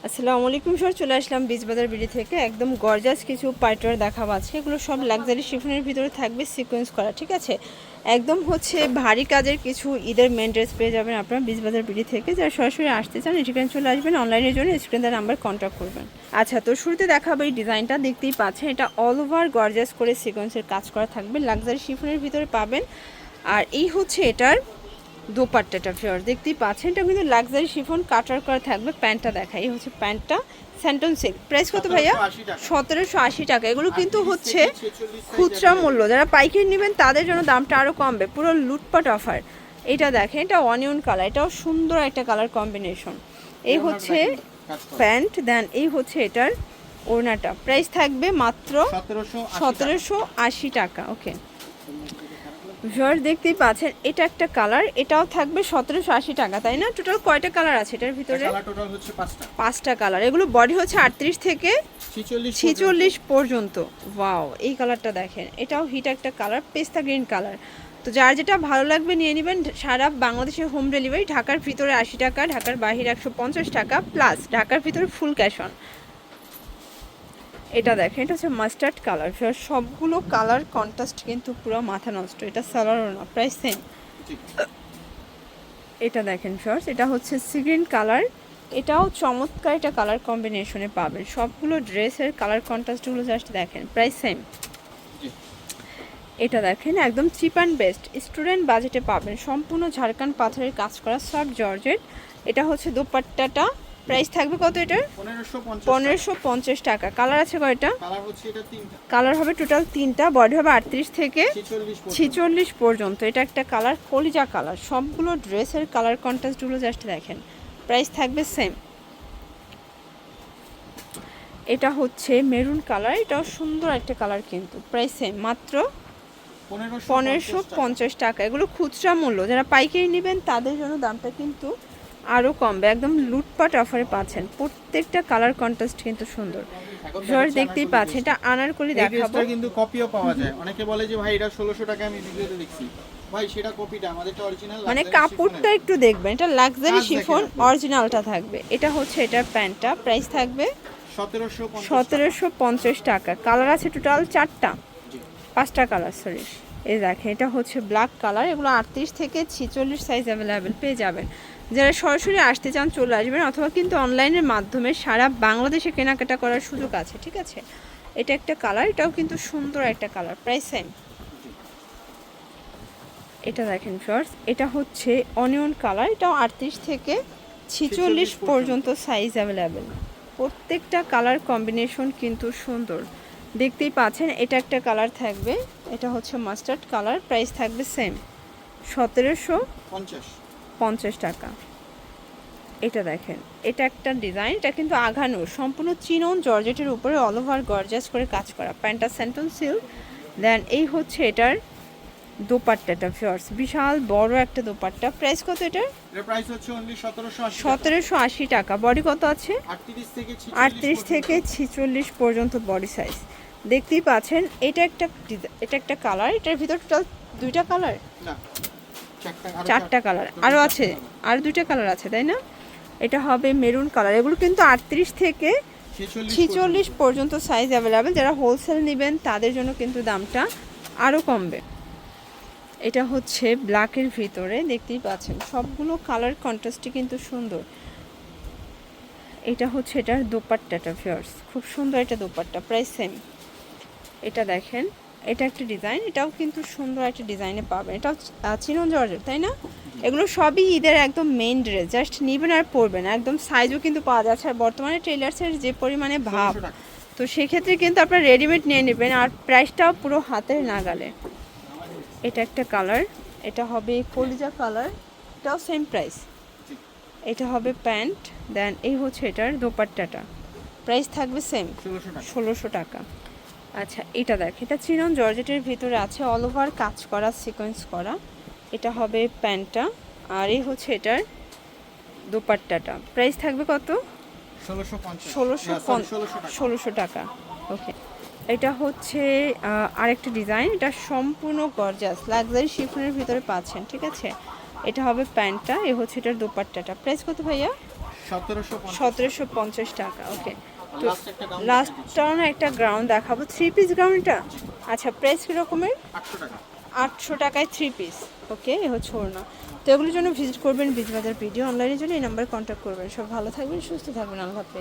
আসসালামু আলাইকুম স্যার, চলে আসলাম বীজবাজার বিডি থেকে। একদম গর্জাস কিছু পার্টওয়্যার দেখাবো আজকে। এগুলো সব লাক্সারি শিফনের ভিতরে থাকবে, সিকোয়েন্স করা, ঠিক আছে। একদম হচ্ছে ভারী কাজের কিছু ঈদের মেন ড্রেস পেয়ে যাবেন আপনারা বীজবাজার বিডি থেকে। যারা সরাসরি আসতে চান এখানে চলে আসবেন, অনলাইনের জন্য স্ক্রিনের নাম্বার কন্ট্যাক্ট করবেন। আচ্ছা, তো শুরুতে দেখাবো এই ডিজাইনটা, দেখতেই পাচ্ছেন এটা অল ওভার গর্জাস করে সিকোয়েন্সের কাজ করা থাকবে, লাক্সারি শিফনের ভিতরে পাবেন। আর এই হচ্ছে এটার দোপাট্টাটা ফিওর, দেখতেই পাচ্ছেন এটা কিন্তু লাক্সারি শিফন কাটার করা থাকবে। প্যান্টটা দেখাই, এই হচ্ছে প্যান্টটা, স্যান্টন সিল্ক। প্রাইস কত ভাইয়া? 1780 টাকা। এগুলো কিন্তু হচ্ছে খুচরা মূল্য, যারা পাইকারি নেবেন তাদের জন্য দামটা আরও কমবে, পুরো লুটপাট অফার। এটা দেখেন, এটা অনিয়ন কালার, এটাও সুন্দর একটা কালার কম্বিনেশন। এই হচ্ছে প্যান্ট, দেন এই হচ্ছে এটার ওড়নাটা। প্রাইস থাকবে মাত্র 1780 টাকা। ওকে ভিউয়ার্স, দেখতেই পাচ্ছেন এটা একটা কালার, এটাও থাকবে 1780 টাকা, তাই না? টোটাল কয়টা কালার আছে এটার ভিতরে? টোটাল হচ্ছে 5টা কালার। এগুলো বডি হচ্ছে 38 থেকে 46 পর্যন্ত। ওয়াও, এই কালারটা দেখেন, এটাও হিট একটা কালার, পেস্তা গ্রিন কালার। তো যার যেটা ভালো লাগবে নিয়ে নেবেন। সারা বাংলাদেশে হোম ডেলিভারি, ঢাকার ভিতরে 80 টাকা, ঢাকার বাইরে 150 টাকা, প্লাস ঢাকার ভিতরে ফুল ক্যাশ অন। এটা দেখেন, এটা হচ্ছে মাস্টার্ড কালার। সবগুলো কালার কন্ট্রাস্ট কিন্তু পুরো মাথা নষ্ট। এটা সালোয়ারও না, প্রাইস সেম। এটা দেখেন শর্টস, এটা হচ্ছে সি গ্রিন কালার, এটাও চমৎকার একটা কালার কম্বিনেশনে পাবেন। সবগুলো ড্রেসের কালার কন্ট্রাস্টগুলো জাস্ট দেখেন, প্রাইস সেম। এটা দেখেন একদম চিপ অ্যান্ড বেস্ট, স্টুডেন্ট বাজেটে পাবেন, সম্পূর্ণ ঝাড়খান্ড পাথরের কাজ করা সফট জর্জেট। এটা হচ্ছে দোপাট্টাটা। প্রাইস থাকবে কত এটার? 1550 টাকা। কালার আছে কয়টা? কালার হবে টোটাল 3টা, বডি হবে 38 থেকে 46 পর্যন্ত। এটা একটা কালার কলিজা কালার। সবগুলো ড্রেসের কালার কন্ট্রাস্টগুলো জাস্ট দেখেন, প্রাইস থাকবে সেম। এটা হচ্ছে মেরুন কালার, এটাও সুন্দর একটা কালার, কিন্তু প্রাইস সেম, মাত্র 1550 টাকা। এগুলো খুচরা মূল্য, যারা পাইকারি নেবেন তাদের জন্য দামটা কিন্তু আরও কমবে। একদম লুটপাট অফারে পাচ্ছেন, প্রত্যেকটা কালার কন্ট্রাস্ট কিন্তু সুন্দর। জর্জ দেখতেই পাচ্ছেন, এটা আনারকলি দেখাবো, কিন্তু কপিও পাওয়া যায়। অনেকে বলে যে ভাই এটা 1600 টাকা, আমি ভিডিওতে দেখছি। ভাই সেটা কপিটা, আমাদেরটা অরিজিনাল। মানে কাপড়টা একটু দেখবেন, এটা লাক্সারি শিফন, অরিজিনালটা থাকবে। এটা হচ্ছে এটার প্যান্টটা, প্রাইস থাকবে 1750 টাকা। কালার আছে টোটাল 5টা কালার, সরি। এই দেখেন, এটা হচ্ছে ব্ল্যাক কালার। এগুলো 38 থেকে 46 সাইজ অ্যাভেলেবেল পেয়ে যাবেন। যারা সরাসরি আসতে চান চলে আসবেন, অথবা কিন্তু অনলাইনের মাধ্যমে সারা বাংলাদেশে কেনাকাটা করার সুযোগ আছে, ঠিক আছে। এটা একটা কালার, এটাও কিন্তু সুন্দর একটা কালার, প্রাইস সেম। এটা দেখেন শর্টস, এটা হচ্ছে অনিয়ন কালার, এটাও 38 থেকে 46 পর্যন্ত সাইজ অ্যাভেলেবেল। প্রত্যেকটা কালার কম্বিনেশন কিন্তু সুন্দর, দেখতেই পাচ্ছেন। এটা একটা কালার থাকবে, এটা হচ্ছে মাস্টার্ড কালার, প্রাইস থাকবে সেম, 1750 টাকা। এটা দেখেন, এটা একটা ডিজাইন, এটা কিন্তু আঘানো, সম্পূর্ণ চিনন জর্জেটের উপরে অল ওভার গর্জাস করে কাজ করা। প্যান্টটা স্যান্টন সিল্ক, দেন এই হচ্ছে এটার দোপাট্টাটা ফিওর্স, বিশাল বড় একটা দোপাট্টা। প্রাইস কত এটার? এর প্রাইস হচ্ছে অনলি 1780 টাকা। বডি কত আছে? 38 থেকে 46 পর্যন্ত বডি সাইজ, দেখতেই পাচ্ছেন। এটা একটা কালার, এটার ভিতর টোটাল 2টা কালার, না 4টা কালার আরও আছে, আর 2টা কালার আছে, তাই না? এটা হবে মেরুন কালার। এগুলো কিন্তু 38 থেকে 46 পর্যন্ত সাইজ অ্যাভেলেবেল। যারা হোলসেল নেবেন তাদের জন্য কিন্তু দামটা আরও কমবে। এটা হচ্ছে ব্ল্যাকের ভিতরে, দেখতেই পাচ্ছেন সবগুলো কালার কন্ট্রাস্টই কিন্তু সুন্দর। এটা হচ্ছে এটার দোপাট্টাটা ফিয়ার্স, খুব সুন্দর এটা দোপাট্টা, প্রাইস সেম। এটা দেখেন, এটা একটা ডিজাইন, এটাও কিন্তু সুন্দর একটা ডিজাইনে পাবেন। এটাও চিনন জর্জেট, তাই না? এগুলো সবই ঈদের একদম মেইন ড্রেস, জাস্ট নেবেন আর পরবেন। একদম সাইজও কিন্তু পাওয়া যাচ্ছে, আর বর্তমানে টেলার্সের যে পরিমাণে ভাব, তো সেক্ষেত্রে কিন্তু আপনার রেডিমেড নিয়ে নেবেন, আর প্রাইসটাও পুরো হাতের নাগালে। এটা একটা কালার, এটা হবে কলিজা কালার, এটাও সেম প্রাইস। এটা হবে প্যান্ট, দেন এই হচ্ছে এটার দোপাট্টাটা, প্রাইস থাকবে সেম, 1600 টাকা। আচ্ছা, এটা দেখ, এটা চিনন জর্জেটের ভিতরে আছে, অল ওভার কাজ করা, সিকোয়েন্স করা। এটা হবে প্যান্টটা, আর এই হচ্ছে এটার দোপাট্টাটা। প্রাইস থাকবে কত? 1600 টাকা। ওকে, এটা হচ্ছে আরেকটা ডিজাইন, এটা সম্পূর্ণ গর্জাস লাক্সারি শিফনের ভিতরে পাচ্ছেন, ঠিক আছে। এটা হবে প্যান্টটা, এ হচ্ছে এটার দোপাট্টাটা। প্রাইস কত ভাইয়া? 1750 টাকা। ওকে, তো লাস্ট একটা গাউন লাস্ট টার্ন একটা গ্রাউন্ড দেখাবো, 3 পিস গ্রাউন্ডটা। আচ্ছা, প্রাইস কীরকমের? 800 টাকা। 800 টাকায় 3 পিস। ওকে, এ হচ্ছে ওড়না। তো এগুলোর জন্য ভিজিট করবেন বিগ বাজার ভিডিও অনলাইনের জন্য এই নাম্বারে কন্ট্যাক্ট করবেন। সব ভালো থাকবেন, সুস্থ থাকবেন, আল্লাহ হাফেজ।